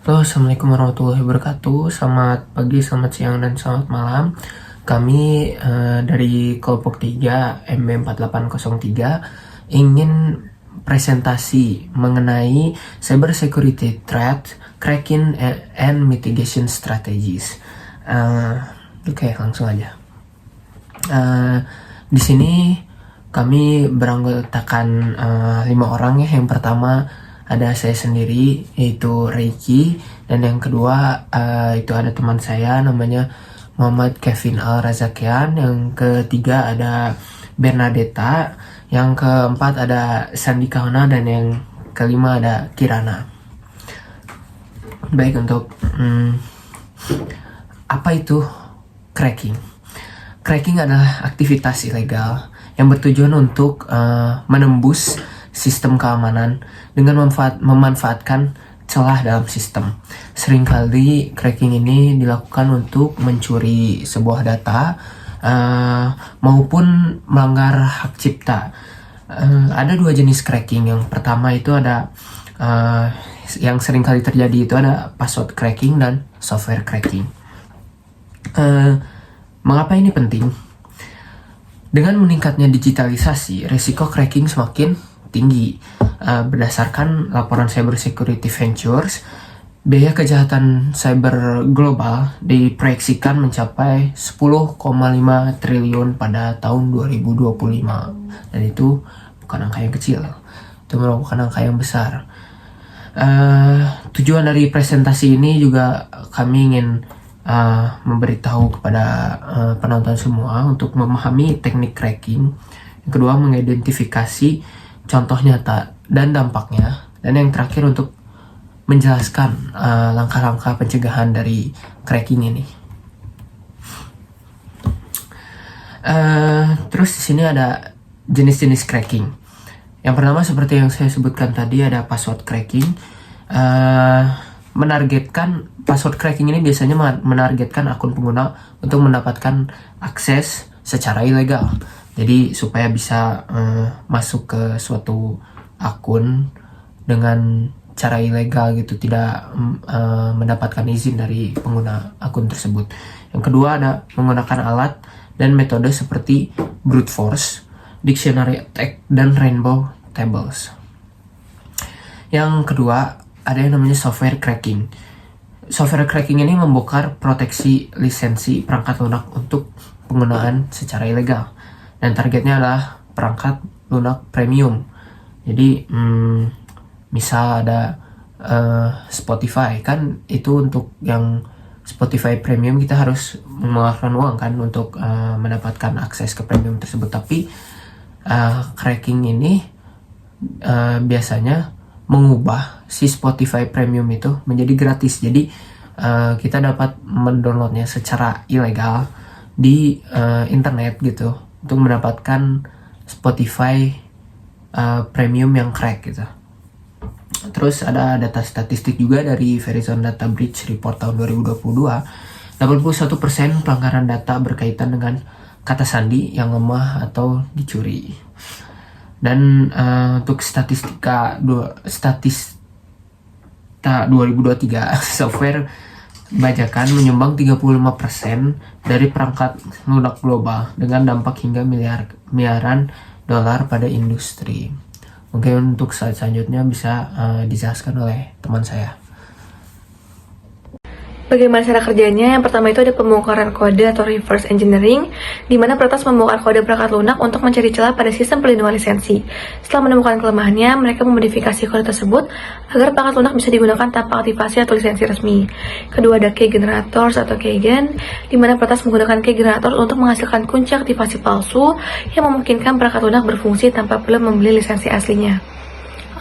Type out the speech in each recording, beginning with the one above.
Halo, Assalamualaikum warahmatullahi wabarakatuh. Selamat pagi, selamat siang, dan selamat malam. Kami dari kelompok 3 MB4803 ingin presentasi mengenai cyber security threat, cracking and mitigation strategies. Oke, langsung aja. Di sini kami beranggotakan 5 orang ya. Yang pertama ada saya sendiri, yaitu Reiki, dan yang kedua itu ada teman saya namanya Muhammad Kevin Al-Razakian, yang ketiga ada Bernadetta, yang keempat ada Sandi Kauna, dan yang kelima ada Kirana. Baik, untuk apa itu cracking? Cracking adalah aktivitas ilegal yang bertujuan untuk menembus sistem keamanan dengan memanfaatkan celah dalam sistem. Seringkali cracking ini dilakukan untuk mencuri sebuah data maupun melanggar hak cipta. Ada 2 jenis cracking. Yang pertama itu ada yang seringkali terjadi itu ada password cracking dan software cracking. Mengapa ini penting? Dengan meningkatnya digitalisasi, risiko cracking semakin tinggi. Berdasarkan laporan Cyber Security Ventures, biaya kejahatan cyber global diproyeksikan mencapai 10,5 triliun pada tahun 2025. Dan itu bukan angka yang kecil, itu merupakan angka yang besar. Tujuan dari presentasi ini juga kami ingin memberitahu kepada penonton semua untuk memahami teknik cracking. Yang kedua, mengidentifikasi contoh nyata dan dampaknya, dan yang terakhir untuk menjelaskan langkah-langkah pencegahan dari cracking ini. Terus di sini ada jenis-jenis cracking. Yang pertama, seperti yang saya sebutkan tadi, ada password cracking. Password cracking ini biasanya menargetkan akun pengguna untuk mendapatkan akses secara ilegal. Jadi supaya bisa masuk ke suatu akun dengan cara ilegal gitu, tidak mendapatkan izin dari pengguna akun tersebut. Yang kedua, ada menggunakan alat dan metode seperti brute force, dictionary attack, dan rainbow tables. Yang kedua, ada yang namanya software cracking. Software cracking ini membongkar proteksi lisensi perangkat lunak untuk penggunaan secara ilegal. Dan targetnya adalah perangkat lunak premium. Jadi misal ada Spotify, kan itu untuk yang Spotify premium kita harus mengeluarkan uang kan untuk mendapatkan akses ke premium tersebut. Tapi cracking ini biasanya mengubah si Spotify premium itu menjadi gratis. Jadi kita dapat mendownloadnya secara ilegal di internet gitu, untuk mendapatkan Spotify premium yang crack gitu. Terus ada data statistik juga dari Verizon Data Breach Report tahun 2022. 81% pelanggaran data berkaitan dengan kata sandi yang lemah atau dicuri. Dan untuk statista 2023, software bajakan menyumbang 35% dari perangkat lunak global dengan dampak hingga miliaran dolar pada industri. Mungkin untuk slide selanjutnya bisa dijelaskan oleh teman saya. Bagaimana cara kerjanya? Yang pertama itu ada pembongkaran kode atau reverse engineering, di mana peretas membongkar kode perangkat lunak untuk mencari celah pada sistem perlindungan lisensi. Setelah menemukan kelemahannya, mereka memodifikasi kode tersebut agar perangkat lunak bisa digunakan tanpa aktivasi atau lisensi resmi. Kedua, ada key generators atau keygen, di mana peretas menggunakan key generator untuk menghasilkan kunci aktivasi palsu yang memungkinkan perangkat lunak berfungsi tanpa perlu membeli lisensi aslinya.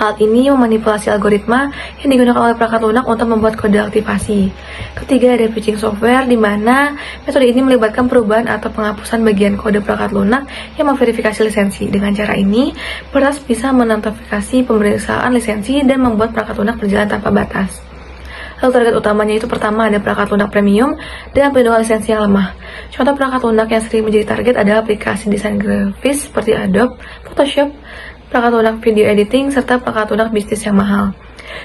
Alat ini memanipulasi algoritma yang digunakan oleh perangkat lunak untuk membuat kode aktivasi. Ketiga, ada patching software, di mana metode ini melibatkan perubahan atau penghapusan bagian kode perangkat lunak yang memverifikasi lisensi. Dengan cara ini, peretas bisa mennotifikasi pemeriksaan lisensi dan membuat perangkat lunak berjalan tanpa batas. Lalu target utamanya itu pertama ada perangkat lunak premium dengan perlindungan lisensi yang lemah. Contoh perangkat lunak yang sering menjadi target adalah aplikasi desain grafis seperti Adobe, Photoshop, perangkat lunak video editing, serta perangkat lunak bisnis yang mahal.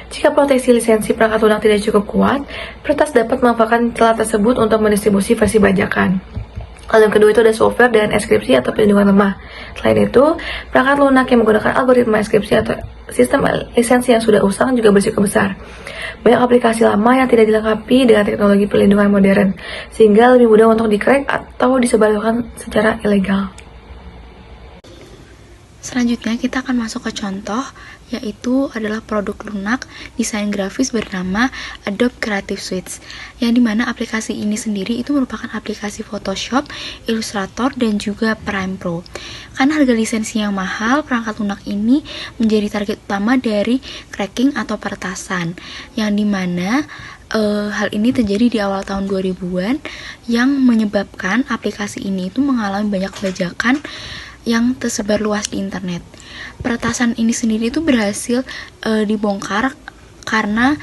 Jika proteksi lisensi perangkat lunak tidak cukup kuat, peretas dapat memanfaatkan celah tersebut untuk mendistribusi versi bajakan. Lalu yang kedua itu ada software dengan enkripsi atau perlindungan lemah. Selain itu, perangkat lunak yang menggunakan algoritma enkripsi atau sistem lisensi yang sudah usang juga berisiko besar. Banyak aplikasi lama yang tidak dilengkapi dengan teknologi perlindungan modern, sehingga lebih mudah untuk di-crack atau disebarluaskan secara ilegal. Selanjutnya kita akan masuk ke contoh, yaitu adalah produk lunak desain grafis bernama Adobe Creative Suite, yang dimana aplikasi ini sendiri itu merupakan aplikasi Photoshop, Illustrator, dan juga Premiere Pro. Karena harga lisensi yang mahal, perangkat lunak ini menjadi target utama dari cracking atau peretasan, yang dimana hal ini terjadi di awal tahun 2000-an yang menyebabkan aplikasi ini itu mengalami banyak bajakan yang tersebar luas di internet. Peretasan ini sendiri itu berhasil dibongkar karena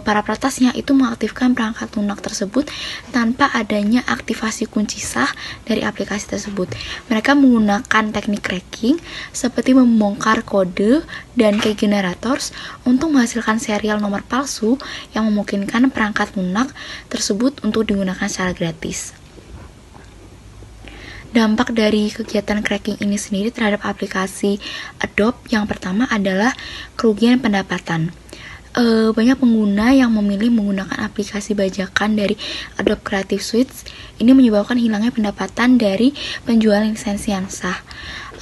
para peretasnya itu mengaktifkan perangkat lunak tersebut tanpa adanya aktivasi kunci sah dari aplikasi tersebut. Mereka menggunakan teknik cracking seperti membongkar kode dan key generators untuk menghasilkan serial nomor palsu yang memungkinkan perangkat lunak tersebut untuk digunakan secara gratis. Dampak dari kegiatan cracking ini sendiri terhadap aplikasi Adobe yang pertama adalah kerugian pendapatan. Banyak pengguna yang memilih menggunakan aplikasi bajakan dari Adobe Creative Suite ini menyebabkan hilangnya pendapatan dari penjualan lisensi yang sah.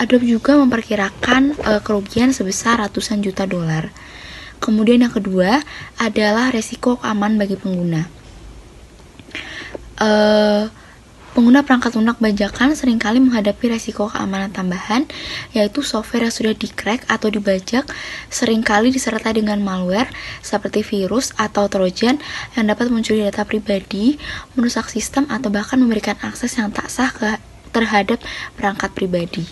Adobe juga memperkirakan kerugian sebesar ratusan juta dolar. Kemudian yang kedua adalah resiko keamanan bagi pengguna. Pengguna perangkat lunak bajakan seringkali menghadapi resiko keamanan tambahan, yaitu software yang sudah di-crack atau dibajak seringkali disertai dengan malware seperti virus atau trojan yang dapat mencuri data pribadi, merusak sistem, atau bahkan memberikan akses yang tak sah terhadap perangkat pribadi.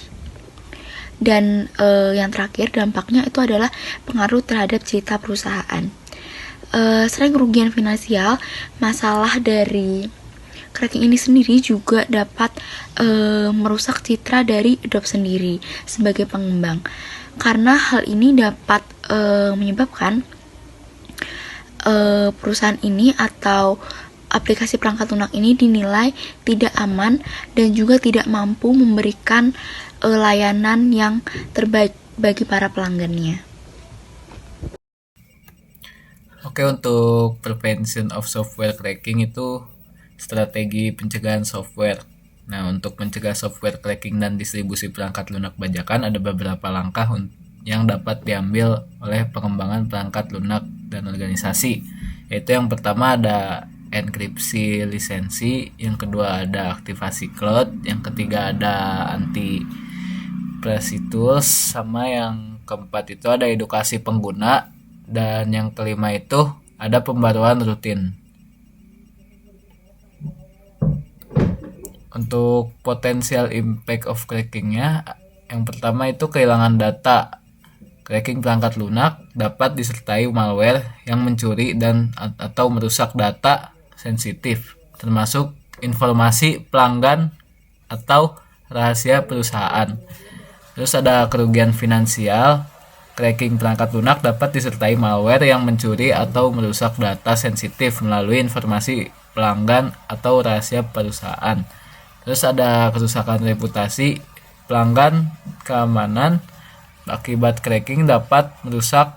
Dan yang terakhir, dampaknya itu adalah pengaruh terhadap citra perusahaan. Selain kerugian finansial, masalah dari cracking ini sendiri juga dapat merusak citra dari Adobe sendiri sebagai pengembang, karena hal ini dapat menyebabkan perusahaan ini atau aplikasi perangkat lunak ini dinilai tidak aman dan juga tidak mampu memberikan layanan yang terbaik bagi para pelanggannya. Oke, untuk prevention of software cracking itu strategi pencegahan software. Nah, untuk mencegah software cracking dan distribusi perangkat lunak bajakan ada beberapa langkah yang dapat diambil oleh pengembangan perangkat lunak dan organisasi. Yaitu yang pertama ada enkripsi lisensi, yang kedua ada aktivasi cloud, yang ketiga ada anti-privacy tools, sama yang keempat itu ada edukasi pengguna, dan yang kelima itu ada pembaruan rutin. Untuk potensial impact of crackingnya, yang pertama itu kehilangan data. Cracking perangkat lunak dapat disertai malware yang mencuri dan atau merusak data sensitif, termasuk informasi pelanggan atau rahasia perusahaan. Terus ada kerugian finansial. Cracking perangkat lunak dapat disertai malware yang mencuri atau merusak data sensitif melalui informasi pelanggan atau rahasia perusahaan. Terus ada kerusakan reputasi pelanggan, keamanan akibat cracking dapat merusak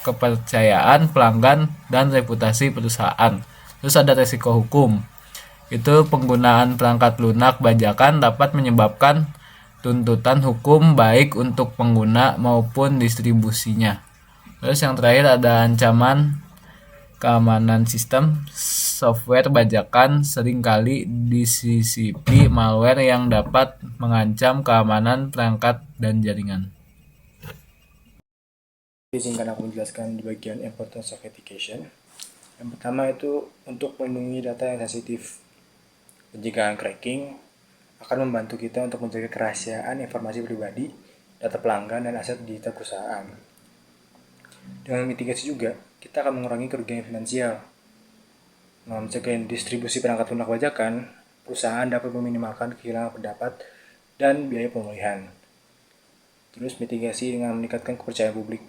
kepercayaan pelanggan dan reputasi perusahaan. Terus ada resiko hukum. Itu penggunaan perangkat lunak bajakan dapat menyebabkan tuntutan hukum baik untuk pengguna maupun distribusinya. Terus yang terakhir ada ancaman keamanan sistem. Software bajakan seringkali disisipi malware yang dapat mengancam keamanan perangkat dan jaringan. Izinkan aku menjelaskan di bagian importance of education. Yang pertama itu untuk melindungi data yang sensitif. Pencegahan cracking akan membantu kita untuk menjaga kerahasiaan informasi pribadi, data pelanggan, dan aset digital perusahaan. Dengan mitigasi juga, kita akan mengurangi kerugian finansial. Mencegah distribusi perangkat lunak bajakan, perusahaan dapat meminimalkan kehilangan pendapat dan biaya pemulihan. Terus mitigasi dengan meningkatkan kepercayaan publik.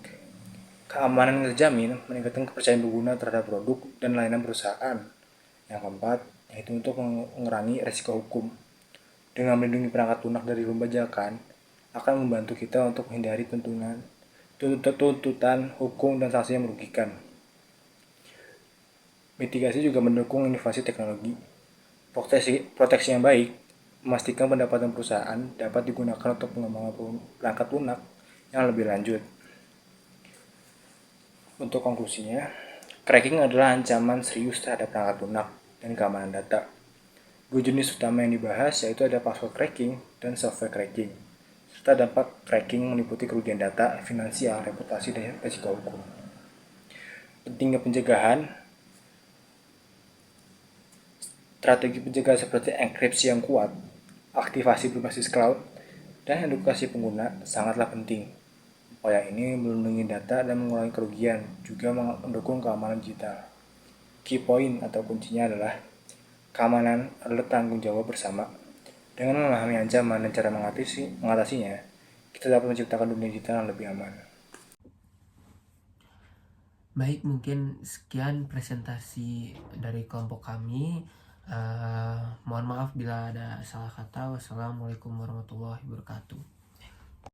Keamanan yang terjamin meningkatkan kepercayaan pengguna terhadap produk dan layanan perusahaan. Yang keempat, yaitu untuk mengurangi resiko hukum. Dengan melindungi perangkat lunak dari pembajakan, akan membantu kita untuk menghindari tuntutan hukum dan sanksi yang merugikan. Mitigasi juga mendukung inovasi teknologi. Proteksi yang baik memastikan pendapatan perusahaan dapat digunakan untuk pengembangan perangkat lunak yang lebih lanjut. Untuk konklusinya, cracking adalah ancaman serius terhadap perangkat lunak dan keamanan data. Dua jenis utama yang dibahas yaitu ada password cracking dan software cracking, serta dampak cracking meliputi kerugian data, finansial, reputasi, dan risiko hukum. Pentingnya pencegahan, strategi pencegahan seperti enkripsi yang kuat, aktivasi berbasis cloud, dan edukasi pengguna sangatlah penting. Upaya ini melindungi data dan mengurangi kerugian, juga mendukung keamanan digital. Key point atau kuncinya adalah keamanan adalah tanggung jawab bersama. Dengan memahami ancaman dan cara mengatasinya, kita dapat menciptakan dunia digital yang lebih aman. Baik, mungkin sekian presentasi dari kelompok kami. Mohon maaf bila ada salah kata. Wassalamualaikum warahmatullahi wabarakatuh.